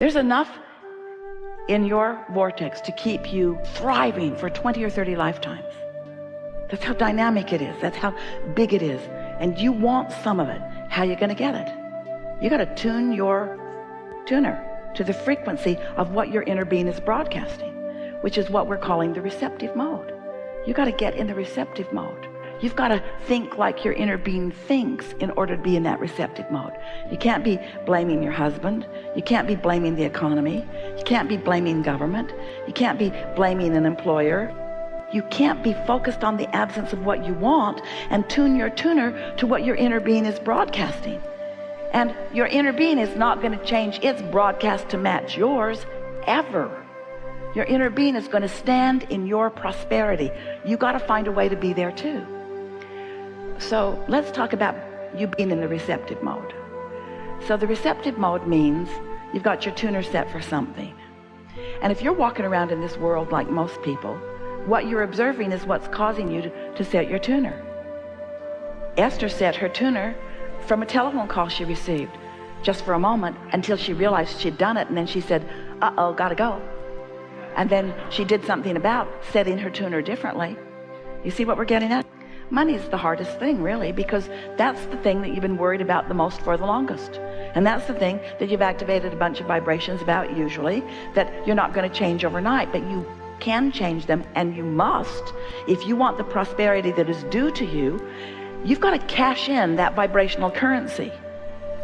There's enough in your vortex to keep you thriving for 20 or 30 lifetimes. That's how dynamic it is. That's how big it is. And you want some of it. How are you going to get it? You got to tune your tuner to the frequency of what your inner being is broadcasting, which is what we're calling the receptive mode. You got to get in the receptive mode. You've got to think like your inner being thinks in order to be in that receptive mode. You can't be blaming your husband. You can't be blaming the economy. You can't be blaming government. You can't be blaming an employer. You can't be focused on the absence of what you want and tune your tuner to what your inner being is broadcasting. And your inner being is not going to change its broadcast to match yours ever. Your inner being is going to stand in your prosperity. You got to find a way to be there too. So let's talk about you being in the receptive mode. So the receptive mode means you've got your tuner set for something. And if you're walking around in this world like most people, what you're observing is what's causing you to set your tuner. Esther set her tuner from a telephone call she received just for a moment until she realized she'd done it, and then she said, uh-oh, gotta go. And then she did something about setting her tuner differently. You see what we're getting at? Money's the hardest thing, really, because that's the thing that you've been worried about the most for the longest. And that's the thing that you've activated a bunch of vibrations about, usually, that you're not going to change overnight, but you can change them, and you must. If you want the prosperity that is due to you, you've got to cash in that vibrational currency.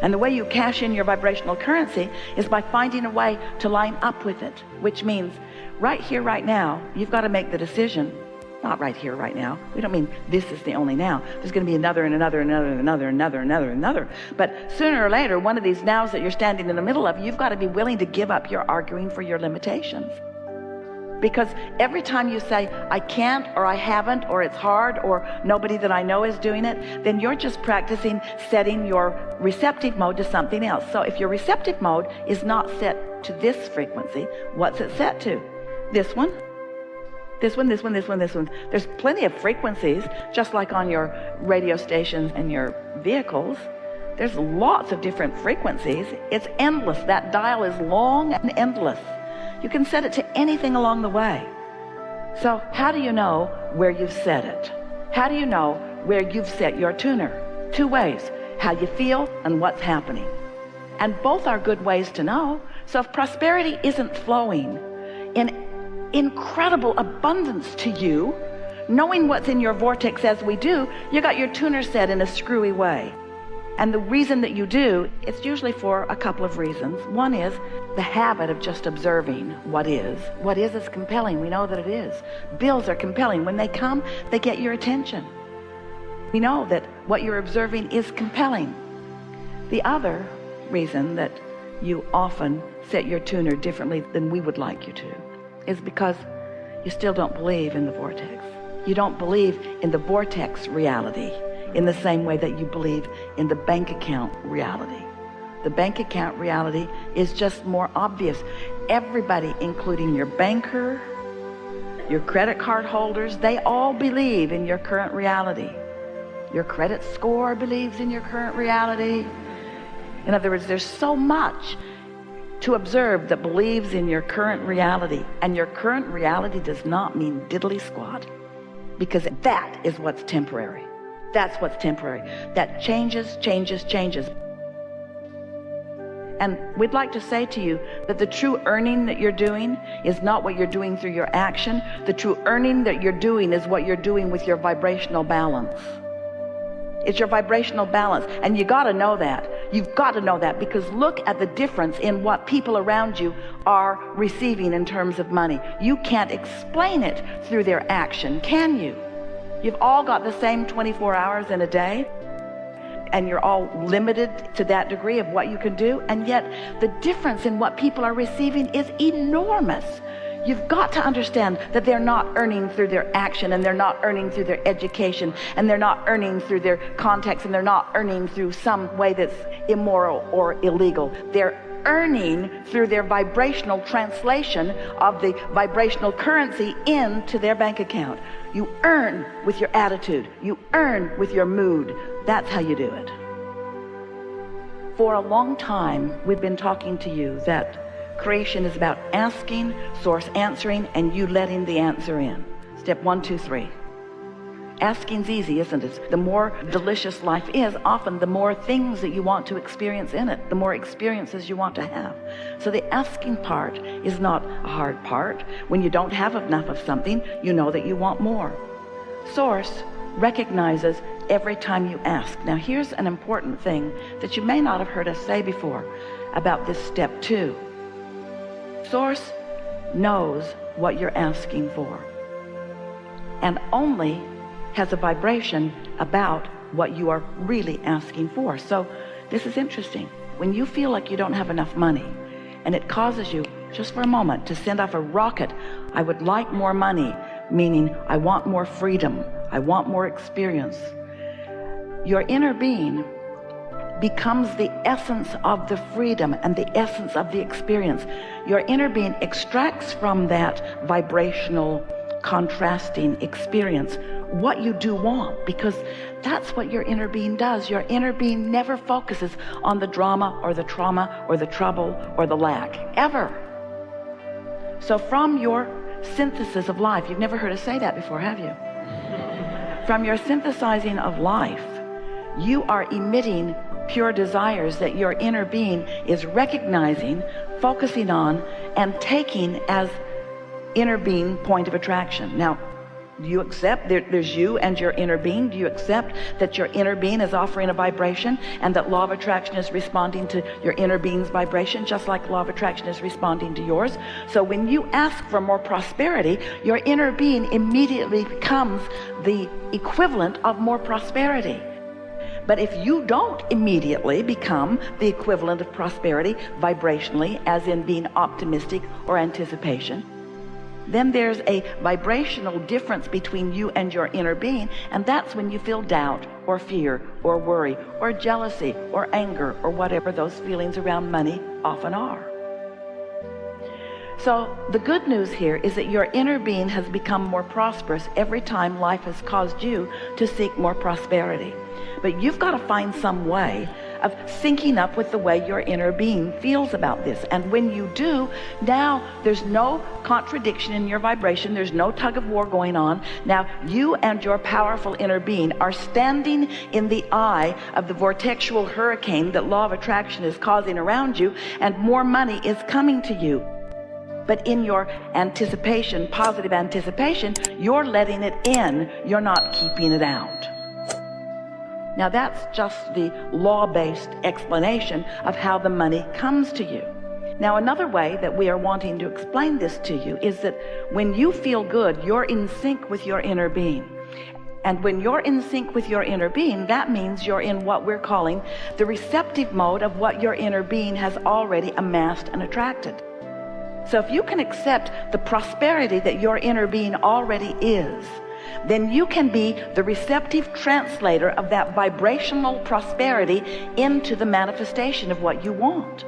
And the way you cash in your vibrational currency is by finding a way to line up with it, which means right here, right now, you've got to make the decision. Not right here, right now. We don't mean this is the only now. There's going to be another and another and another and another and another and another and another. But sooner or later, one of these nows that you're standing in the middle of, you've got to be willing to give up your arguing for your limitations. Because every time you say, I can't, or I haven't, or it's hard, or nobody that I know is doing it, then you're just practicing setting your receptive mode to something else. So if your receptive mode is not set to this frequency, what's it set to? This one? This one, this one, this one, this one. There's plenty of frequencies, just like on your radio stations and your vehicles. There's lots of different frequencies. It's endless. That dial is long and endless. You can set it to anything along the way. So how do you know where you've set it? How do you know where you've set your tuner? Two ways: how you feel and what's happening. And both are good ways to know. So if prosperity isn't flowing in incredible abundance to you, knowing what's in your vortex as we do, you got your tuner set in a screwy way. And the reason that you do, it's usually for a couple of reasons. One is the habit of just observing what is. What is compelling. We know that it is. Bills are compelling. When they come, they get your attention. We know that what you're observing is compelling. The other reason that you often set your tuner differently than we would like you to is because you still don't believe in the vortex. You don't believe in the vortex reality in the same way that you believe in the bank account reality. The bank account reality is just more obvious. Everybody, including your banker, your credit card holders, they all believe in your current reality. Your credit score believes in your current reality. In other words, there's so much to observe that believes in your current reality, and your current reality does not mean diddly squat, because that is what's temporary. That's what's temporary. That changes. And we'd like to say to you that the true earning that you're doing is not what you're doing through your action. The true earning that you're doing is what you're doing with your vibrational balance. It's your vibrational balance, and you got to know that. You've got to know that, because look at the difference in what people around you are receiving in terms of money. You can't explain it through their action, can you? You've all got the same 24 hours in a day, and you're all limited to that degree of what you can do, and yet the difference in what people are receiving is enormous. You've got to understand that they're not earning through their action, and they're not earning through their education, and they're not earning through their context, and they're not earning through some way that's immoral or illegal. They're earning through their vibrational translation of the vibrational currency into their bank account. You earn with your attitude. You earn with your mood. That's how you do it. For a long time, we've been talking to you that Creation is about asking, source answering, and you letting the answer in. Step 1, 2, 3. Asking's easy, isn't it? The more delicious life is, often the more things that you want to experience in it, the more experiences you want to have. So the asking part is not a hard part. When you don't have enough of something, you know that you want more. Source recognizes every time you ask. Now here's an important thing that you may not have heard us say before about this step 2. Source knows what you're asking for and only has a vibration about what you are really asking for. So this is interesting. When you feel like you don't have enough money and it causes you just for a moment to send off a rocket, I would like more money, meaning I want more freedom, I want more experience. Your inner being becomes the essence of the freedom and the essence of the experience. Your inner being extracts from that vibrational contrasting experience what you do want, because that's what your inner being does. Your inner being never focuses on the drama or the trauma or the trouble or the lack, ever. So from your synthesis of life, you've never heard us say that before, have you? From your synthesizing of life, you are emitting pure desires that your inner being is recognizing, focusing on, and taking as inner being point of attraction. Now, do you accept there's you and your inner being? Do you accept that your inner being is offering a vibration and that law of attraction is responding to your inner being's vibration, just like law of attraction is responding to yours? So when you ask for more prosperity, your inner being immediately becomes the equivalent of more prosperity. But if you don't immediately become the equivalent of prosperity vibrationally, as in being optimistic or anticipation, then there's a vibrational difference between you and your inner being, and that's when you feel doubt or fear or worry or jealousy or anger or whatever those feelings around money often are. So the good news here is that your inner being has become more prosperous every time life has caused you to seek more prosperity. But you've got to find some way of syncing up with the way your inner being feels about this. And when you do, now there's no contradiction in your vibration. There's no tug of war going on. Now you and your powerful inner being are standing in the eye of the vortexual hurricane that law of attraction is causing around you, and more money is coming to you. But in your anticipation, positive anticipation, you're letting it in. You're not keeping it out. Now that's just the law-based explanation of how the money comes to you. Now another way that we are wanting to explain this to you is that when you feel good, you're in sync with your inner being. And when you're in sync with your inner being, that means you're in what we're calling the receptive mode of what your inner being has already amassed and attracted. So if you can accept the prosperity that your inner being already is, then you can be the receptive translator of that vibrational prosperity into the manifestation of what you want.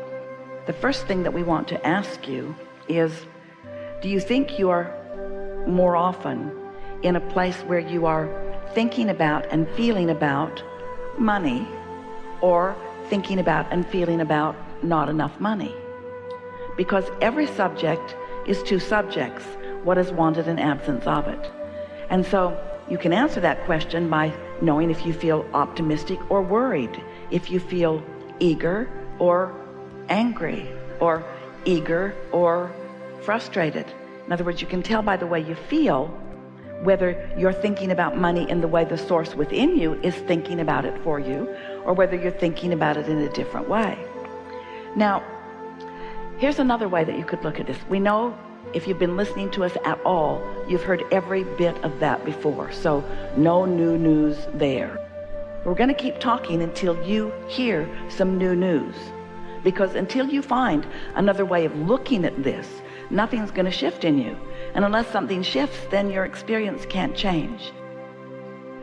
The first thing that we want to ask you is, do you think you are more often in a place where you are thinking about and feeling about money, or thinking about and feeling about not enough money? Because every subject is two subjects, what is wanted and absence of it. And so you can answer that question by knowing if you feel optimistic or worried, if you feel eager or angry, or eager or frustrated. In other words, you can tell by the way you feel whether you're thinking about money in the way the source within you is thinking about it for you, or whether you're thinking about it in a different way. Now, here's another way that you could look at this. We know, if you've been listening to us at all, you've heard every bit of that before, so no new news there. We're going to keep talking until you hear some new news, because until you find another way of looking at this, nothing's going to shift in you. And unless something shifts, then your experience can't change.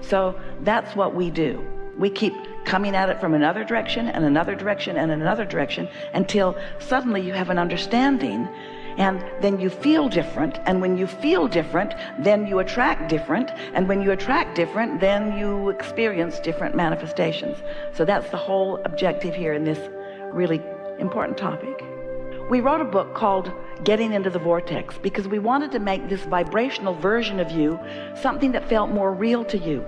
So that's what we do. We keep coming at it from another direction and another direction and another direction until suddenly you have an understanding, and then you feel different. And when you feel different, then you attract different. And when you attract different, then you experience different manifestations. So that's the whole objective here in this really important topic. We wrote a book called Getting Into the Vortex because we wanted to make this vibrational version of you something that felt more real to you.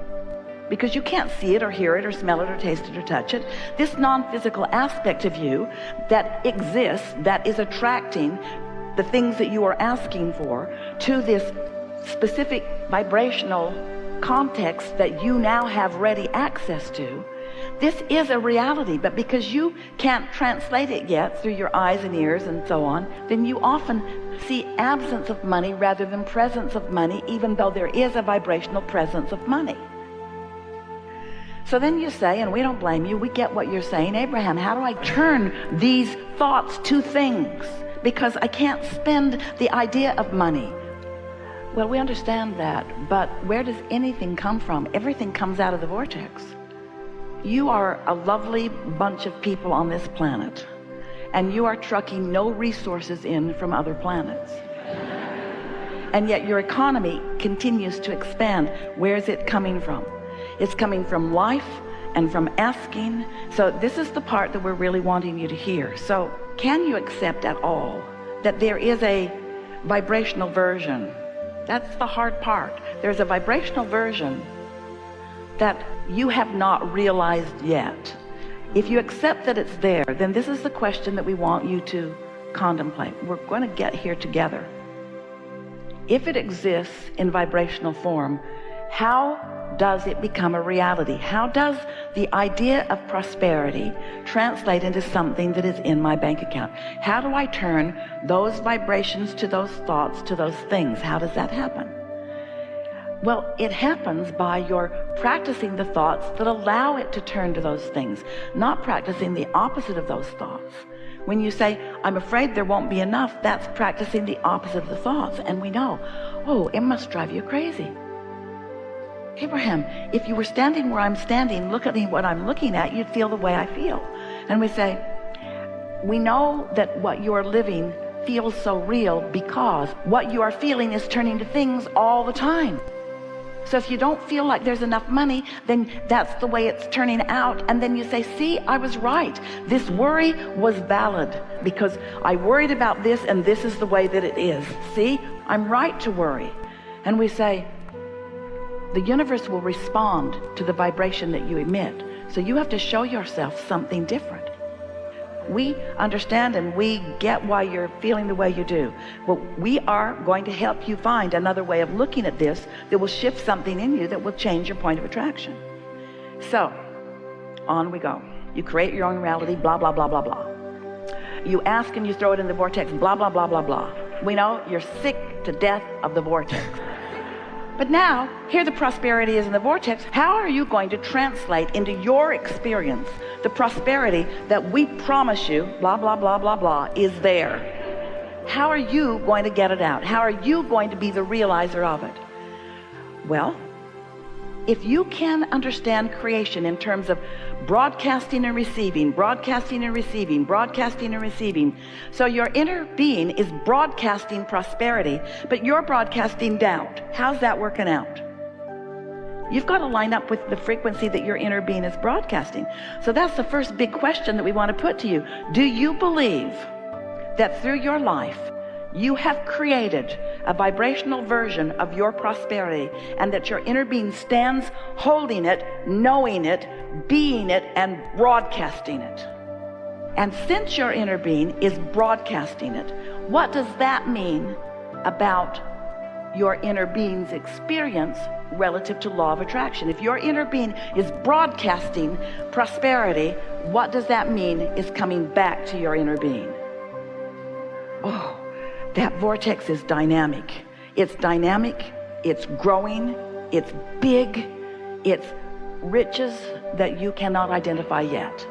Because you can't see it or hear it or smell it or taste it or touch it. This non-physical aspect of you that exists, that is attracting the things that you are asking for to this specific vibrational context that you now have ready access to. This is a reality, but because you can't translate it yet through your eyes and ears and so on, then you often see absence of money rather than presence of money, even though there is a vibrational presence of money. So then you say, and we don't blame you, we get what you're saying, Abraham, how do I turn these thoughts to things? Because I can't spend the idea of money. Well, we understand that, but where does anything come from? Everything comes out of the vortex. You are a lovely bunch of people on this planet, and you are trucking no resources in from other planets. And yet your economy continues to expand. Where is it coming from? It's coming from life and from asking. So this is the part that we're really wanting you to hear. So can you accept at all that there is a vibrational version? That's the hard part. There's a vibrational version that you have not realized yet. If you accept that it's there, then this is the question that we want you to contemplate. We're going to get here together. If it exists in vibrational form, how does it become a reality? How does the idea of prosperity translate into something that is in my bank account? How do I turn those vibrations to those thoughts, to those things? How does that happen? Well, it happens by your practicing the thoughts that allow it to turn to those things, not practicing the opposite of those thoughts. When you say, I'm afraid there won't be enough, that's practicing the opposite of the thoughts. And we know, oh, it must drive you crazy. Abraham, if you were standing where I'm standing, looking at what I'm looking at, you'd feel the way I feel. And we say, we know that what you are living feels so real because what you are feeling is turning to things all the time. So if you don't feel like there's enough money, then that's the way it's turning out. And then you say, see, I was right. This worry was valid because I worried about this and this is the way that it is. See, I'm right to worry. And we say, the universe will respond to the vibration that you emit. So you have to show yourself something different. We understand and we get why you're feeling the way you do. But we are going to help you find another way of looking at this that will shift something in you that will change your point of attraction. So, on we go. You create your own reality, blah, blah, blah, blah, blah. You ask and you throw it in the vortex, blah, blah, blah, blah, blah. We know you're sick to death of the vortex. But now, here the prosperity is in the vortex. How are you going to translate into your experience the prosperity that we promise you, blah, blah, blah, blah, blah, is there? How are you going to get it out? How are you going to be the realizer of it? Well, if you can understand creation in terms of broadcasting and receiving, broadcasting and receiving, broadcasting and receiving, so your inner being is broadcasting prosperity, but you're broadcasting doubt. How's that working out? You've got to line up with the frequency that your inner being is broadcasting. So that's the first big question that we want to put to you. Do you believe that through your life you have created a vibrational version of your prosperity and that your inner being stands holding it, knowing it, being it, and broadcasting it? And since your inner being is broadcasting it, what does that mean about your inner being's experience relative to law of attraction? If your inner being is broadcasting prosperity, what does that mean is coming back to your inner being? Oh, that vortex is dynamic. It's dynamic, it's growing, it's big, it's riches that you cannot identify yet.